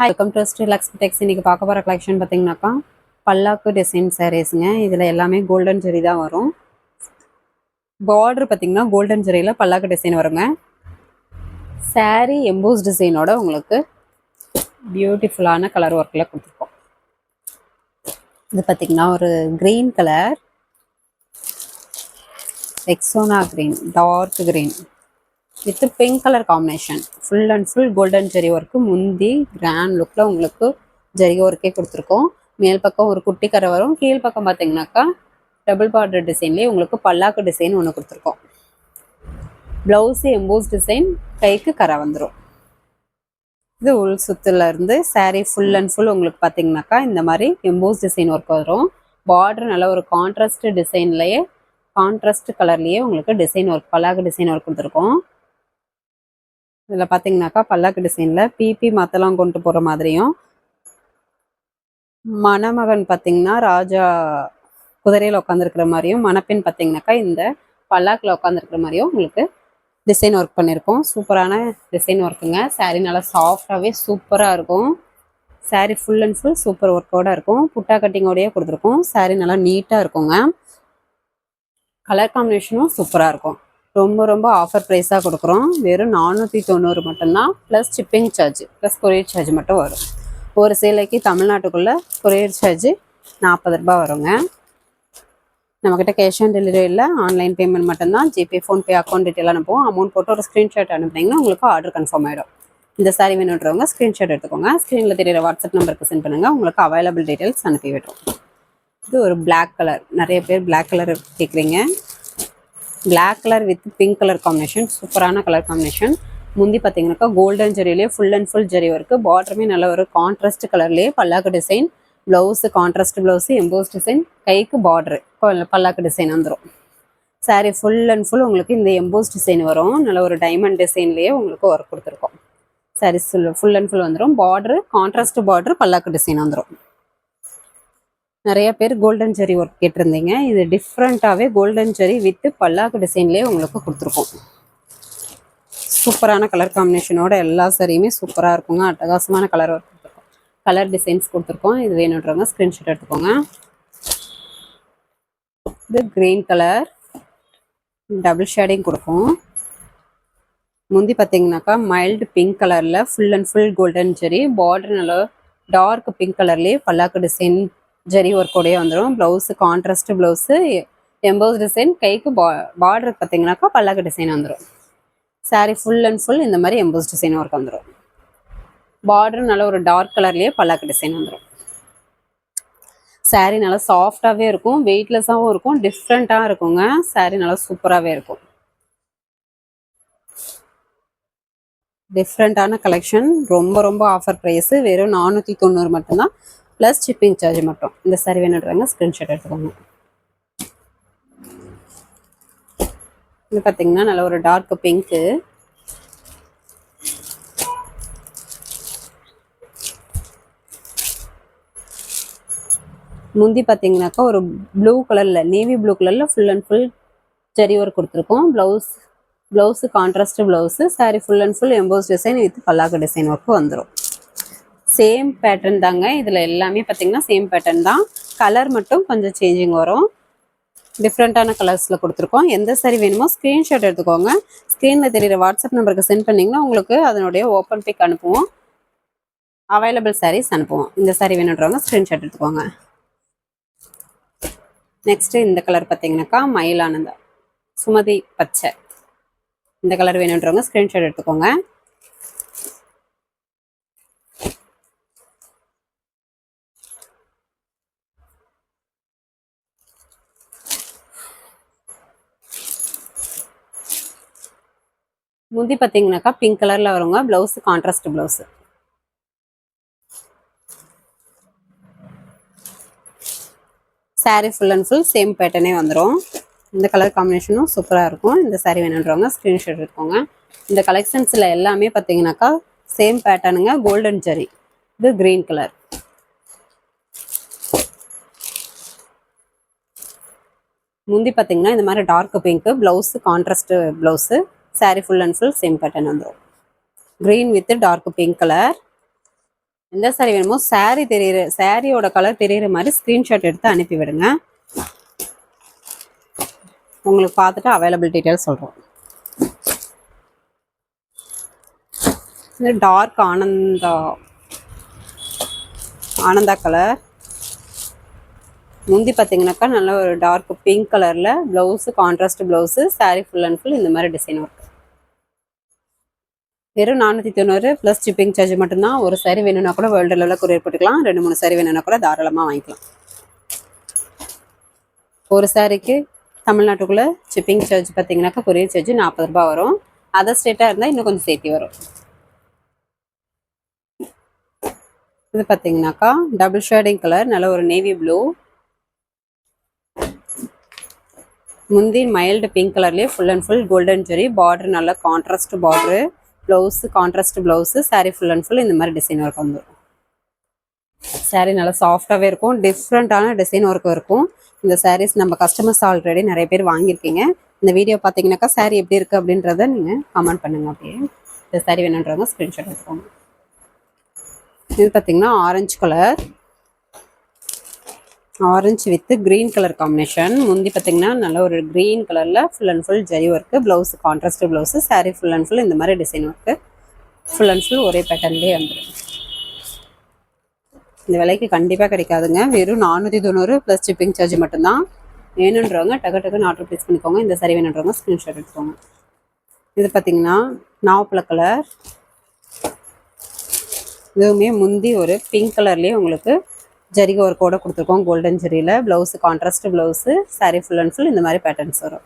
Hi, welcome to Strilax Tex. இன்னைக்கு பார்க்க போகிற கலெக்ஷன் பார்த்தீங்கன்னாக்கா பல்லாக்கு டிசைன் சாரீஸுங்க. இதில் எல்லாமே கோல்டன் ஜெரி தான் வரும். பார்டர் பார்த்தீங்கன்னா கோல்டன் ஜெரியில் பல்லாக்கு டிசைன் வருங்க. சாரீ எம்போஸ் டிசைனோட உங்களுக்கு பியூட்டிஃபுல்லான கலர் ஒர்க்கில் கொடுத்துருக்கோம். இது பார்த்தீங்கன்னா ஒரு க்ரீன் கலர், எக்ஸோனா green, dark green with pink colour combination. Full and full golden zari work. முந்தி கிராண்ட் லுக்கில் உங்களுக்கு ஜெரி ஒர்க்கே கொடுத்துருக்கோம். மேல் பக்கம் ஒரு குட்டி கரை வரும். கீழ் பக்கம் பார்த்தீங்கன்னாக்கா டபுள் பார்டர் டிசைன்லேயே உங்களுக்கு பல்லாக்கு டிசைன் ஒன்று கொடுத்துருக்கோம். ப்ளவுஸு எம்போஸ் டிசைன், கைக்கு கரை வந்துடும். இது உள் சுத்துல இருந்து சாரீ ஃபுல் அண்ட் ஃபுல் உங்களுக்கு பார்த்தீங்கன்னாக்கா இந்த மாதிரி எம்போஸ் டிசைன் ஒர்க் வரும். பார்டர் நல்ல ஒரு கான்ட்ராஸ்ட் டிசைன்லேயே, கான்ட்ராஸ்ட் கலர்லேயே உங்களுக்கு டிசைன் ஒர்க், பல்லாக்கு டிசைன் ஒர்க் கொடுத்துருக்கோம். இதில் பார்த்தீங்கன்னாக்கா பல்லாக்கு டிசைனில் பிபி மத்தெல்லாம் கொண்டு போகிற மாதிரியும், மணமகன் பார்த்தீங்கன்னா ராஜா குதிரையில் உட்காந்துருக்கிற மாதிரியும், மணப்பெண் பார்த்தீங்கன்னாக்கா இந்த பல்லாக்கில் உட்காந்துருக்கிற மாதிரியும் உங்களுக்கு டிசைன் ஒர்க் பண்ணியிருக்கோம். சூப்பரான டிசைன் ஒர்க்குங்க. சாரீ நல்லா சாஃப்டாகவே சூப்பராக இருக்கும். Sari full and full super ஒர்க்கோடு இருக்கும். புட்டா கட்டிங்கோடையே கொடுத்துருக்கோம். சாரீ நல்லா நீட்டாக இருக்குங்க. கலர் காம்பினேஷனும் சூப்பராக இருக்கும். ரொம்ப ரொம்ப ஆஃபர் ப்ரைஸாக கொடுக்குறோம். வெறும் 490 மட்டும்தான், plus shipping charge plus courier charge மட்டும் வரும். ஒரு சேலைக்கு தமிழ்நாட்டுக்குள்ளே கொரியர் சார்ஜ் 40 ரூபா வருங்க. நம்மக்கிட்ட கேஷ் ஆன் டெலிவரி இல்லை, ஆன்லைன் பேமெண்ட் மட்டும்தான். ஜிபே, ஃபோன்பே அக்கௌண்ட் டீட்டெயில் அனுப்புவோம். அமௌண்ட் போட்டு ஒரு ஸ்க்ரீன்ஷாட் அனுப்புனீங்கன்னா உங்களுக்கு ஆர்டர் கன்ஃபார்ம் ஆகிடும். இந்த சாரீ வேணுன்றவங்க ஸ்க்ரீன்ஷாட் எடுத்துக்கோங்க. ஸ்க்ரீனில் தெரியிற வாட்ஸ்அப் நம்பருக்கு சென்ட் பண்ணுங்கள். உங்களுக்கு அவைலபிள் டீட்டெயில்ஸ் அனுப்பி விட்டுரும். இது ஒரு பிளாக் கலர், நிறைய பேர் பிளாக் கலர் கேட்குறீங்க. Black colour with pink colour combination, சூப்பரான கலர் காம்பினேஷன். முந்தி பார்த்தீங்கன்னாக்கா கோல்டன் ஜெரியிலே full and full zari work. பார்டருமே நல்ல ஒரு கான்ட்ராஸ்ட் கலர்லேயே பல்லாக்கு design. Blouse contrast blouse, emboss design, கைக்கு பார்டரு பல்லாக்கு டிசைன் வந்துடும். சாரீ ஃபுல் அண்ட் ஃபுல் உங்களுக்கு இந்த எம்போஸ் டிசைன் வரும். நல்ல ஒரு டைமண்ட் டிசைன்லேயே உங்களுக்கு ஒர்க் கொடுத்துருக்கோம். சாரீ ஃபுல் அண்ட் ஃபுல் வந்துடும். பார்டரு கான்ட்ராஸ்ட் பார்டரு, பல்லாக்கு டிசைன் வந்துடும். நிறைய பேர் கோல்டன் ஜெரி ஒர்க் கேட்டிருந்தீங்க. இது டிஃப்ரெண்ட்டாகவே கோல்டன் ஜெரி வித் பல்லாக்கு டிசைன்லேயே உங்களுக்கு கொடுத்துருக்கோம். சூப்பரான கலர் காம்பினேஷனோட எல்லா சாரியுமே சூப்பராக இருக்குங்க. அட்டகாசமான கலர் ஒர்க் கொடுத்துருக்கோம். கலர் டிசைன்ஸ் கொடுத்துருக்கோம். இது வேணுன்றவங்க ஸ்க்ரீன்ஷாட் எடுத்துக்கோங்க. இது க்ரீன் கலர், டபுள் ஷேடிங் கொடுக்கும். முந்தி பார்த்தீங்கன்னாக்கா மைல்டு பிங்க் கலரில் full and full golden zari, border நல்லா டார்க் பிங்க் கலர்லேயே பல்லாக்கு டிசைன் ஜெரி ஒர்க்கோடையே வந்துடும். Blouse contrast blouse, emboss design, கைக்கு பார்டருக்கு பார்த்தீங்கன்னாக்கா பல்லாக்கு டிசைன் வந்துடும். சாரீ ஃபுல் அண்ட் ஃபுல் இந்த மாதிரி எம்போஸ் டிசைன் ஒர்க் வந்துடும். பார்டர் நல்ல ஒரு டார்க் கலர்லேயே பல்லாக்கு டிசைன் வந்துடும். சாரீ நல்லா சாஃப்டாகவே இருக்கும், வெயிட்லெஸ்ஸாகவும் இருக்கும், டிஃப்ரெண்ட்டாக இருக்குங்க. சாரீ நல்லா சூப்பராகவே இருக்கும். டிஃப்ரெண்ட்டான கலெக்ஷன், ரொம்ப ரொம்ப ஆஃபர் ப்ரைஸு. வெறும் 490 மட்டும்தான், ப்ளஸ் ஷிப்பிங் சார்ஜ் மட்டும். இந்த சாரீ வேணுன்றவங்க ஸ்க்ரீன்ஷாட் எடுத்துக்கோங்க. இது பார்த்தீங்கன்னா நல்ல ஒரு டார்க் பிங்க்கு, முந்தி பார்த்தீங்கன்னாக்கா ஒரு ப்ளூ கலரில், நேவி ப்ளூ கலரில் full and full zari work கொடுத்துருக்கோம். Blouse contrast blouse. Sari full and full emboss design with பல்லாக்கு டிசைன் ஒர்க்கு வந்துடும். சேம் பேட்டர்ன் தாங்க. இதில் எல்லாமே பார்த்தீங்கன்னா சேம் பேட்டர்ன் தான். கலர் மட்டும் கொஞ்சம் சேஞ்சிங் வரும். டிஃப்ரெண்ட்டான கலர்ஸில் கொடுத்துருக்கோம். எந்த சாரீ வேணுமோ ஸ்க்ரீன்ஷாட் எடுத்துக்கோங்க. ஸ்க்ரீனில் தெரியிற வாட்ஸ்அப் நம்பருக்கு சென்ட் பண்ணிங்கன்னா உங்களுக்கு அதனுடைய ஓப்பன் பிக் அனுப்புவோம். அவைலபிள் சாரீஸ் அனுப்புவோம். இந்த சாரீ வேணுன்றவங்க ஸ்க்ரீன்ஷாட் எடுத்துக்கோங்க. நெக்ஸ்ட்டு இந்த கலர் பார்த்தீங்கன்னாக்கா மயிலானந்தா சுமதி பச்சை. இந்த கலர் வேணுன்றவங்க ஸ்க்ரீன்ஷாட் எடுத்துக்கோங்க. முந்தி பார்த்தீங்கன்னாக்கா பிங்க் கலரில் வருங்க. Blouse contrast blouse. Sari full and full same பேட்டர்னே வந்துடும். இந்த கலர் காம்பினேஷனும் சூப்பராக இருக்கும். இந்த சாரீ வேணுன்றவங்க ஸ்க்ரீன்ஷாட் எடுத்துக்கோங்க. இந்த கலெக்ஷன்ஸில் எல்லாமே பார்த்தீங்கன்னாக்கா சேம் பேட்டர்னுங்க. கோல்டன் ஜெரி. இது க்ரீன் கலர். முந்தி பார்த்தீங்கன்னா இந்த மாதிரி dark pink, blouse contrast blouse. Sari full and full same pattern வந்துடும். Green with dark pink colour. எந்த சாரி வேணுமோ சாரியோட கலர் தெரியுற மாதிரி ஸ்க்ரீன்ஷாட் எடுத்து அனுப்பி விடுங்க. உங்களுக்கு பார்த்துட்டு அவைலபிள் டீட்டெயில் சொல்கிறோம். இது டார்க் ஆனந்தா கலர். முந்தி பார்த்தீங்கன்னாக்கா நல்ல ஒரு டார்க் பிங்க் கலரில் blouse, contrast blouse, sari full and full இந்த மாதிரி டிசைன் ஒர்க். வெறும் 490 ப்ளஸ் ஷிப்பிங் சார்ஜ் மட்டும்தான். ஒரு சாரி வேணும்னா கூட வேர்ல்டு லெவலில் கொரியர் போட்டுக்கலாம். 2-3 சாரி வேணும்னா கூட தாராளமாக வாங்கிக்கலாம். ஒரு சாரிக்கு தமிழ்நாட்டுக்குள்ளே ஷிப்பிங் சார்ஜ் பார்த்தீங்கன்னாக்கா கொரியர் சார்ஜ் 40 ரூபா வரும். அதர் ஸ்டேட்டாக இருந்தால் இன்னும் கொஞ்சம் சேர்த்து வரும். இது பார்த்தீங்கன்னாக்கா டபுள் ஷேடிங் கலர், நல்ல ஒரு நேவி ப்ளூ. முந்தி மைல்டு பிங்க் கலர்லேயே full and full golden zari border, நல்ல contrast border, blouse contrast blouse, sari full and full இந்த மாதிரி டிசைன் ஒர்க் வந்துடும். சாரீ நல்லா சாஃப்டாகவே இருக்கும். டிஃப்ரெண்ட்டான டிசைன் ஒர்க்கும் இருக்கும். இந்த சாரீஸ் நம்ம கஸ்டமர்ஸ் ஆல்ரெடி நிறைய பேர் வாங்கியிருக்கீங்க. இந்த வீடியோ பார்த்தீங்கன்னாக்கா சாரீ எப்படி இருக்குது அப்படின்றத நீங்கள் கமெண்ட் பண்ணுங்கள். அப்படியே இந்த சாரீ வேணுன்றவங்க ஸ்க்ரீன்ஷாட் எடுத்துக்கோங்க. இது பார்த்தீங்கன்னா orange colour, orange with green colour combination. முந்தி பார்த்தீங்கன்னா நல்ல ஒரு க்ரீன் கலரில் full and full zari work, blouse contrast blouse, sari full and full இந்த மாதிரி design work, full and full ஒரே பேட்டர்ன்லேயே வந்துடும். இந்த விலைக்கு கண்டிப்பாக கிடைக்காதுங்க. வெறும் 490 ப்ளஸ் ஷிப்பிங் சார்ஜ் மட்டும்தான். வேணுன்றவங்க டக்கு ஆர்டர் ப்ளேஸ் பண்ணிக்கோங்க. இந்த சாரீ வேணுன்றவங்க ஸ்க்ரீன்ஷாட் எடுத்துக்கோங்க. இது பார்த்தீங்கன்னா நாவப்பழ கலர். இதுவுமே முந்தி ஒரு பிங்க் கலர்லேயே உங்களுக்கு ஜரிகை ஒர்க்கோட கொடுத்துருக்கோம். கோல்டன் ஜெரியில் blouse contrast blouse, sari full and full இந்த மாதிரி பேட்டர்ன்ஸ் வரும்.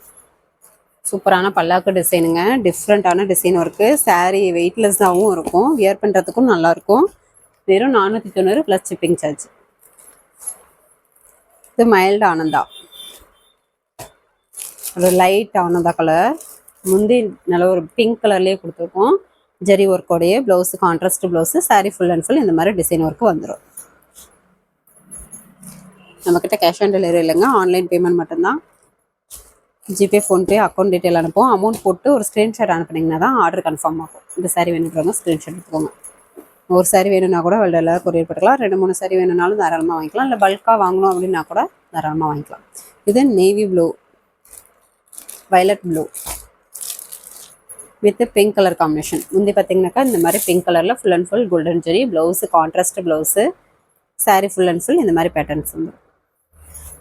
சூப்பரான பல்லாக்கு டிசைனுங்க. டிஃப்ரெண்ட்டான டிசைன் ஒர்க்கு. சாரீ வெயிட்லெஸ்ஸாகவும் இருக்கும், வியர் பண்ணுறதுக்கும் நல்லாயிருக்கும். வெறும் 490 ப்ளஸ் ஷிப்பிங் சார்ஜ். இது மைல்டு ஆனந்தா, ஒரு லைட் ஆனந்தா கலர். முந்தி நல்ல ஒரு பிங்க் கலர்லேயே கொடுத்துருக்கோம். ஜரி ஒர்க்கோடையே blouse contrast blouse, sari full and full இந்த மாதிரி டிசைன் ஒர்க்கு வந்துடும். நம்மக்கிட்ட கேஷ் ஆன் டெலிவரி இல்லைங்க, ஆன்லைன் பேமெண்ட் மட்டும்தான். ஜிபே, ஃபோன்பே, அக்கௌண்ட் டீட்டெயில் அனுப்புவோம். அமௌண்ட் போட்டு ஒரு ஸ்க்ரீன்ஷாட் அனுப்புனீங்கன்னா தான் ஆர்டர் கன்ஃபார்ம் ஆகும். இந்த சாரீ வேணுன்றவங்க ஸ்க்ரீன்ஷாட் எடுத்துக்கோங்க. ஒரு சாரீ வேணும்னா கூட வேல்டில் கொரியர் போட்டுக்கலாம். 2-3 சாரீ வேணும்னாலும் தாராளமாக வாங்கிக்கலாம். இல்லை பல்காக வாங்கணும் அப்படின்னா கூட தாராளமாக வாங்கிக்கலாம். இது navy blue, violet blue with pink colour combination. முந்தி பார்த்தீங்கன்னாக்கா இந்த மாதிரி பிங்க் கலரில் full and full golden zari, blouse contrast blouse, sari full and full இந்த மாதிரி பேட்டர்ன்ஸ் வந்து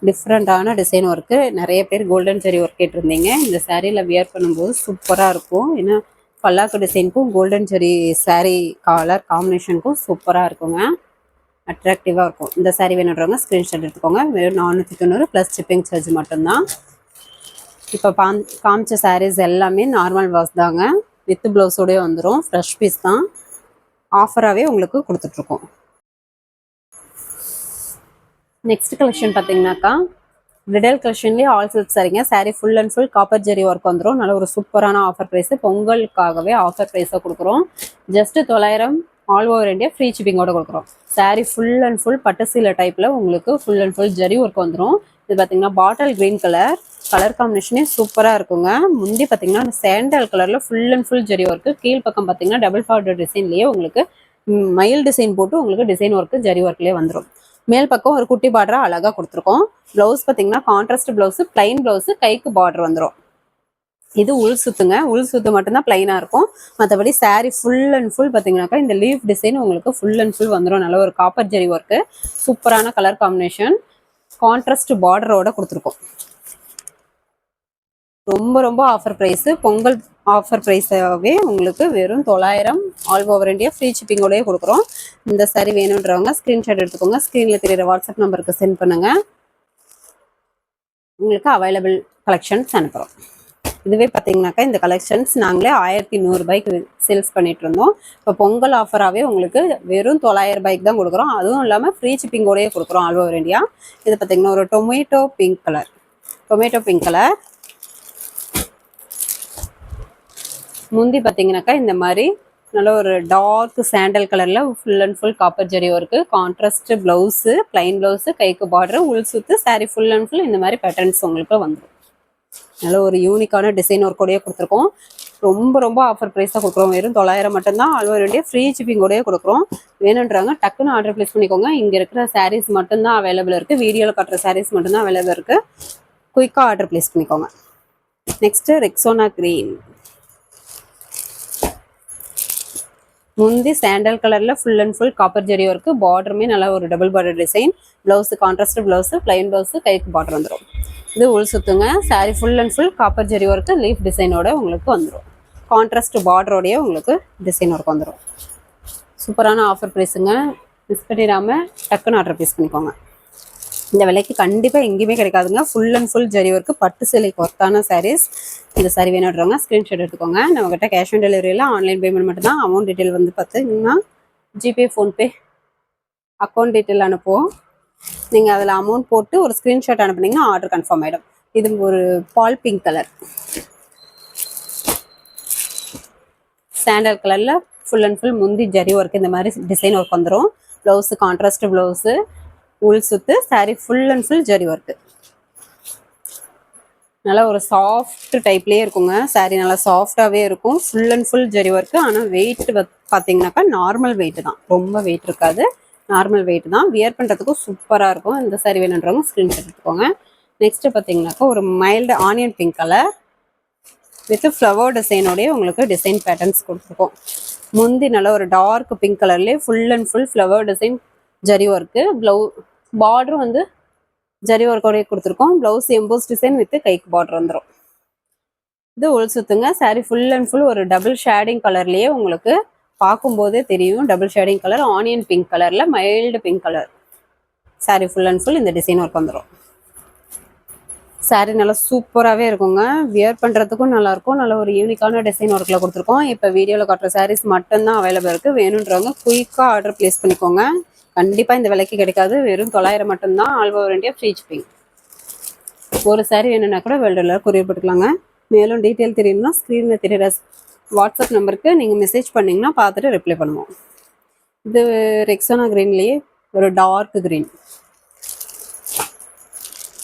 டிஃப்ரெண்ட்டான டிசைன் ஒர்க்கு. நிறைய பேர் கோல்டன் ஜெரி ஒர்க் கேட்டிருந்தீங்க. இந்த சாரியில் வியர் பண்ணும்போது சூப்பராக இருக்கும். ஏன்னா பல்லாக்கு டிசைனுக்கும் கோல்டன் ஜெரி சாரீ கலர் காம்பினேஷனுக்கும் சூப்பராக இருக்குங்க, அட்ராக்டிவாக இருக்கும். இந்த சாரீ வேணுன்றவங்க ஸ்க்ரீன்ஷாட் எடுத்துக்கோங்க. வெறும் 490 ப்ளஸ் ஷிப்பிங் சார்ஜ் மட்டும்தான். இப்போ காமிச்ச சாரீஸ் எல்லாமே நார்மல் வாஷ் தாங்க, வித் ப்ளவுஸோடய வந்துடும். ஃப்ரெஷ் பீஸ் தான், ஆஃபராகவே உங்களுக்கு கொடுத்துட்ருக்கோம். நெக்ஸ்ட் கலெக்ஷன் பார்த்தீங்கன்னாக்கா பிரிடல் கலெக்ஷன்லேயே ஆல் சில்க் சாரீங்க. Sari full and full copper zari work வந்துடும். நல்ல ஒரு சூப்பரான ஆஃபர் ப்ரைஸு. பொங்கலுக்காகவே ஆஃபர் ப்ரைஸாக கொடுக்குறோம். Just 900 all over India free ஷிப்பிங்கோட கொடுக்குறோம். சாரீ ஃபுல் அண்ட் ஃபுல் பட்டு சீலை டைப்பில் உங்களுக்கு full and full zari work வந்துடும். இது பார்த்தீங்கன்னா பாட்டில் க்ரீன் கலர் காம்பினேஷனே சூப்பராக இருக்குங்க. முந்தி பார்த்தீங்கன்னா சாண்டல் கலரில் full and full zari work. கீழ் பக்கம் பார்த்தீங்கன்னா டபுள் பார்டர் டிசைன்லேயே உங்களுக்கு மயில் டிசைன் போட்டு உங்களுக்கு டிசைன் ஒர்க்கு ஜெரி ஒர்க்லேயே வந்துடும். மேல் பக்கம் ஒரு குட்டி பார்டரா அழகாக கொடுத்துருக்கோம். ப்ளவுஸ் பார்த்தீங்கன்னா கான்ட்ராஸ்ட் ப்ளவுஸு, பிளைன் ப்ளவுஸு, கைக்கு பார்டர் வந்துடும். இது உள் சுத்துங்க, உள் சுத்து மட்டும்தான் பிளைனாக இருக்கும். மற்றபடி சாரீ ஃபுல் அண்ட் ஃபுல் பார்த்தீங்கன்னாக்கா இந்த லீஃப் டிசைன் உங்களுக்கு ஃபுல் அண்ட் ஃபுல் வந்துடும். நல்ல ஒரு காப்பர் ஜெரி ஒர்க்கு, சூப்பரான கலர் காம்பினேஷன், கான்ட்ராஸ்ட் பார்டரோட கொடுத்துருக்கோம். ரொம்ப ஆஃபர் ப்ரைஸு. பொங்கல் ஆஃபர் ப்ரைஸாகவே உங்களுக்கு வெறும் 900 ஆல் ஓவர் இந்தியா ஃப்ரீ ஷிப்பிங்கோடய கொடுக்குறோம். இந்த சாரீ வேணுன்றவங்க ஸ்க்ரீன்ஷாட் எடுத்துக்கோங்க. ஸ்க்ரீனில் தெரியுற வாட்ஸ்அப் நம்பருக்கு சென்ட் பண்ணுங்கள். உங்களுக்கு அவைலபிள் கலெக்ஷன்ஸ் அனுப்புகிறோம். இதுவே பார்த்தீங்கன்னாக்கா இந்த கலெக்ஷன்ஸ் நாங்களே 1100 ரூபாய்க்கு சேல்ஸ் பண்ணிட்டு இருந்தோம். இப்போ பொங்கல் ஆஃபராகவே உங்களுக்கு வெறும் 900 ரூபாய்க்கு தான் கொடுக்குறோம். அதுவும் இல்லாமல் ஃப்ரீ ஷிப்பிங்கோடய கொடுக்குறோம் ஆல் ஓவர் இந்தியா. இது பார்த்தீங்கன்னா ஒரு டொமேட்டோ பிங்க் கலர். முந்தி பார்த்தீங்கன்னாக்கா இந்த மாதிரி நல்ல ஒரு டார்க் சாண்டல் கலரில் full and full copper zari work, contrast blouse, plain blouse, கைக்கு பார்டரு, உள் சுத்து, சாரீ ஃபுல் அண்ட் ஃபுல் இந்த மாதிரி பேட்டர்ன்ஸ் உங்களுக்கு வந்துடும். நல்ல ஒரு யூனிக்கான டிசைன் ஒர்க்கோடய கொடுத்துருக்கோம். ரொம்ப ரொம்ப ஆஃபர் ப்ரைஸாக கொடுக்குறோம். வெறும் 900 மட்டும்தான். ஆல் ஓவர் இந்தியா ஃப்ரீ ஷிப்பிங்கோடய கொடுக்குறோம். வேணுன்றவங்க டக்குன்னு ஆர்டர் ப்ளேஸ் பண்ணிக்கோங்க. இங்கே இருக்கிற சாரீஸ் மட்டும்தான் அவைலபிள் இருக்குது. வீடியோவில் காட்டுற சாரீஸ் மட்டும்தான் அவைலபிள் இருக்குது. குயிக்காக ஆர்டர் ப்ளேஸ் பண்ணிக்கோங்க. Next Rexona green. முந்தி சாண்டல் கலரில் full and full copper zari work. பார்டருமே நல்லா ஒரு double border design. Blouse contrast blouse, plain blouse, கைக்கு பார்டர் வந்துடும். இது உள் சுத்துங்க. Sari full and full copper zari work leaf டிசைனோட உங்களுக்கு வந்துடும். கான்ட்ராஸ்ட் பார்டரோடைய உங்களுக்கு டிசைன் ஒர்க் வந்துடும். சூப்பரான ஆஃபர் ப்ரைஸுங்க. மிஸ் பண்ணிடாமல் டக்குன்னு ஆர்டர் ப்ளேஸ் பண்ணிக்கோங்க. இந்த விலைக்கு கண்டிப்பாக எங்கேயுமே கிடைக்காதுங்க. Full and full zari work பட்டு சேலைக்கு ஒர்த்தான சாரீஸ். இந்த சாரீ வேணுன்றவங்க ஸ்க்ரீன்ஷாட் எடுத்துக்கோங்க. நம்மகிட்ட கேஷ் ஆன் டெலிவரியில் ஆன்லைன் பேமெண்ட் மட்டும்தான். அமௌண்ட் டீட்டெயில் வந்து பார்த்தீங்கன்னா ஜிபே, ஃபோன்பே அக்கௌண்ட் டீட்டெயில் அனுப்புவோம். நீங்கள் அதில் அமௌண்ட் போட்டு ஒரு ஸ்க்ரீன்ஷாட் அனுப்புனீங்கன்னா ஆர்டர் கன்ஃபார்ம் ஆகிடும். இது ஒரு பால் பிங்க் கலர். சாண்டல் கலரில் ஃபுல் அண்ட் ஃபுல் முந்தி ஜரி ஒர்க் இந்த மாதிரி டிசைன் ஒர்க் வந்துடும். ப்ளவுஸு கான்ட்ராஸ்ட் ப்ளவுஸு, உள் சுத்து, sari full and full zari work. நல்லா ஒரு சாஃப்ட் டைப்லேயே இருக்குங்க. சாரீ நல்லா சாஃப்டாகவே இருக்கும். Full and full zari work. ஆனால் வெயிட் பார்த்தீங்கன்னாக்கா நார்மல் வெயிட் தான். ரொம்ப வெயிட் இருக்காது. நார்மல் வெயிட் தான். வியர் பண்ணுறதுக்கும் சூப்பராக இருக்கும். இந்த சாரீ வேணுன்றவங்க ஸ்க்ரீன்ஷாட் எடுத்துக்கோங்க. நெக்ஸ்ட்டு பார்த்தீங்கன்னாக்கா ஒரு mild onion pink colour with flower டிசைனோடைய உங்களுக்கு டிசைன் பேட்டர்ன்ஸ் கொடுத்துருக்கோம். முந்தி நல்லா ஒரு டார்க் பிங்க் கலர்லேயே full and full flower design zari work. பார்டரும் வந்து ஜரி ஒர்க்கோடய கொடுத்துருக்கோம். ப்ளவுஸ் எம்போஸ் டிசைன் வித் கைக்கு பார்டர் வந்துடும். இது உள் சுத்துங்க. சாரீ ஃபுல் அண்ட் ஃபுல் ஒரு டபுள் ஷேடிங் கலர்லேயே உங்களுக்கு பார்க்கும்போதே தெரியும். Double shading colour, onion pink கலரில் mild pink colour. Sari full and full இந்த டிசைன் ஒர்க் வந்துடும். சாரீ நல்லா சூப்பராகவே இருக்குங்க. வியர் பண்ணுறதுக்கும் நல்லாயிருக்கும். நல்ல ஒரு யூனிக்கான டிசைன் ஒர்க்கில் கொடுத்துருக்கோம். இப்போ வீடியோவில் காட்டுற சாரீஸ் மட்டும்தான் அவைலபிள் இருக்குது. வேணுன்றவங்க குயிக்காக ஆர்டர் ப்ளேஸ் பண்ணிக்கோங்க. கண்டிப்பாக இந்த விலைக்கு கிடைக்காது. வெறும் 900 மட்டும்தான். All over India free shipping. ஒரு சாரீ வேணும்னா கூட வேர்ல்டில் கொரியர் போட்டுக்கலாங்க. மேலும் டீட்டெயில் தெரியணும்னா ஸ்க்ரீனில் தெரியுற வாட்ஸ்அப் நம்பருக்கு நீங்கள் மெசேஜ் பண்ணிங்கன்னா பார்த்துட்டு ரிப்ளை பண்ணுவோம். இது ரெக்ஸோனா க்ரீன்லேயே ஒரு டார்க் க்ரீன்.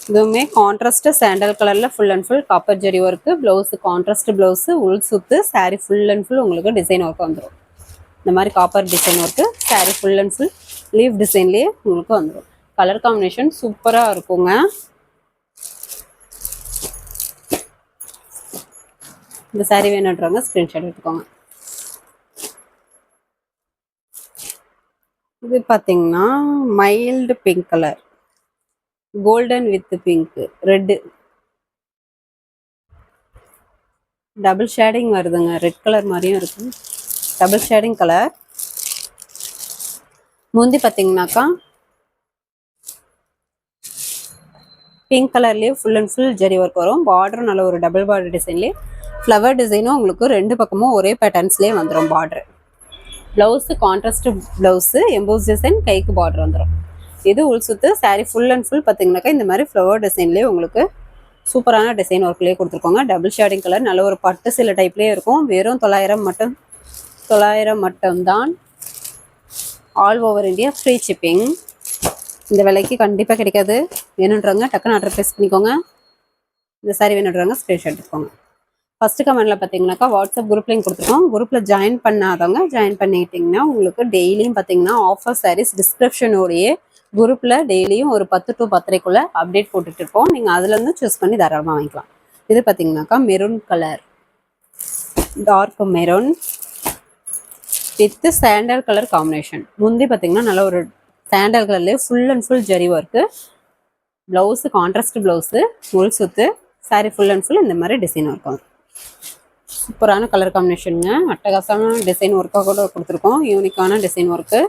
இதுவுமே கான்ட்ராஸ்ட்டு சாண்டல் கலரில் full and full copper zari work. Blouse contrast blouse, உள் சுத்து, சாரீ ஃபுல் அண்ட் ஃபுல் உங்களுக்கு டிசைன் ஒர்க் வந்துடும். இந்த மாதிரி copper design work. Sari full and full leaf டிசைன்லேயே உங்களுக்கு வந்துடும். கலர் காம்பினேஷன் சூப்பராக இருக்குங்க. இந்த சாரீ வேணுன்றவங்க ஸ்க்ரீன்ஷாட் எடுத்துக்கோங்க. இது பார்த்தீங்கன்னா mild pink colour, golden with pink, red, double shading வருதுங்க. ரெட் கலர் மாதிரியும் இருக்கு. Double shading colour. முந்தி பார்த்தீங்கன்னாக்கா பிங்க் கலர்லேயே full and full zari work வரும். பார்டரும் நல்ல ஒரு டபுள் பார்டர் டிசைன்லேயே ஃப்ளவர் டிசைனும் உங்களுக்கு ரெண்டு பக்கமும் ஒரே பேட்டர்ன்ஸ்லேயே வந்துடும். Border blouse contrast blouse, emboss design, கைக்கு பார்டர் வந்துடும். இது உள் சுத்து. சாரீ ஃபுல் அண்ட் ஃபுல் பார்த்தீங்கன்னாக்கா இந்த மாதிரி ஃப்ளவர் டிசைன்லேயே உங்களுக்கு சூப்பரான டிசைன் ஒர்க்லேயே கொடுத்துருக்கோங்க. Double shading colour. நல்ல ஒரு பட்டு சில டைப்லேயே இருக்கும். வெறும் 900 மட்டும்தான். All over India free shipping. இந்த விலைக்கு கண்டிப்பாக கிடைக்காது. வேணுன்றவங்க டக்குன்னு ஆர்டர் ப்ளேஸ் பண்ணிக்கோங்க. இந்த சாரீ வேணுன்றவங்க ஸ்க்ரீன்ஷாட் எடுத்துக்கோங்க. ஃபஸ்ட்டு கமெண்ட்டில் பார்த்தீங்கன்னாக்கா வாட்ஸ்அப் குரூப் லிங்க் கொடுத்துருக்கோம். குரூப்பில் ஜாயின் பண்ணாதவங்க ஜாயின் பண்ணிக்கிட்டிங்கன்னா உங்களுக்கு டெய்லியும் பார்த்தீங்கன்னா ஆஃபர் சாரீஸ் டிஸ்கிரிப்ஷனோடையே குரூப்பில் டெய்லியும் ஒரு 10 to 10:30 அப்டேட் போட்டுட்டு இருப்போம். நீங்கள் அதுலேருந்து சூஸ் பண்ணி தாராளமாக வாங்கிக்கலாம். இது பார்த்தீங்கன்னாக்கா maroon colour, dark maroon with sandal colour combination. முந்தி பார்த்தீங்கன்னா நல்ல ஒரு சாண்டல் கலர்லேயே full and full zari work. Blouse contrast blouse, உள் சுத்து, சாரீ ஃபுல் அண்ட் ஃபுல் இந்த மாதிரி டிசைன் ஒர்க் வரும். சூப்பரான கலர் காம்பினேஷனுங்க. அட்டகாசமான டிசைன் ஒர்க்காக கூட கொடுத்துருக்கோம். யூனிக்கான டிசைன் ஒர்க்கு.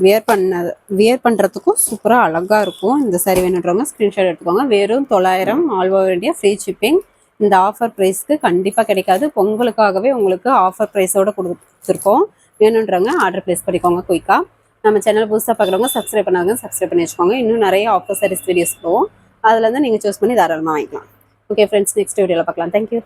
வியர் பண்ணுறதுக்கும் சூப்பராக அழகாக இருக்கும். இந்த சாரீ வேணுன்றவங்க ஸ்க்ரீன்ஷாட் எடுத்துக்கோங்க. வெறும் 900 all over India free shipping. இந்த ஆஃபர் ப்ரைஸ்க்கு கண்டிப்பாக கிடைக்காது. பொங்கலுக்காகவே உங்களுக்கு ஆஃபர் ப்ரைஸோடு கொடுத்துருக்கோம். வேணுன்றவங்க ஆர்டர் ப்ளேஸ் பண்ணிக்கோங்க குயிக்காக. நம்ம சேனல் புதுசாக பார்க்குறவங்க சப்ஸ்கிரைப் பண்ணாங்க சப்ஸ்கிரைப் பண்ணி வச்சுக்கோங்க. இன்னும் நிறைய ஆஃபர் சாரீஸ் வீடியோஸ் போகும். அதில் நீங்கள் சூஸ் பண்ணி தாராளமாக வாங்கிக்கலாம். ஓகே ஃப்ரெண்ட்ஸ், நெக்ஸ்ட் வீடியோவில் பார்க்கலாம். தேங்க்யூ.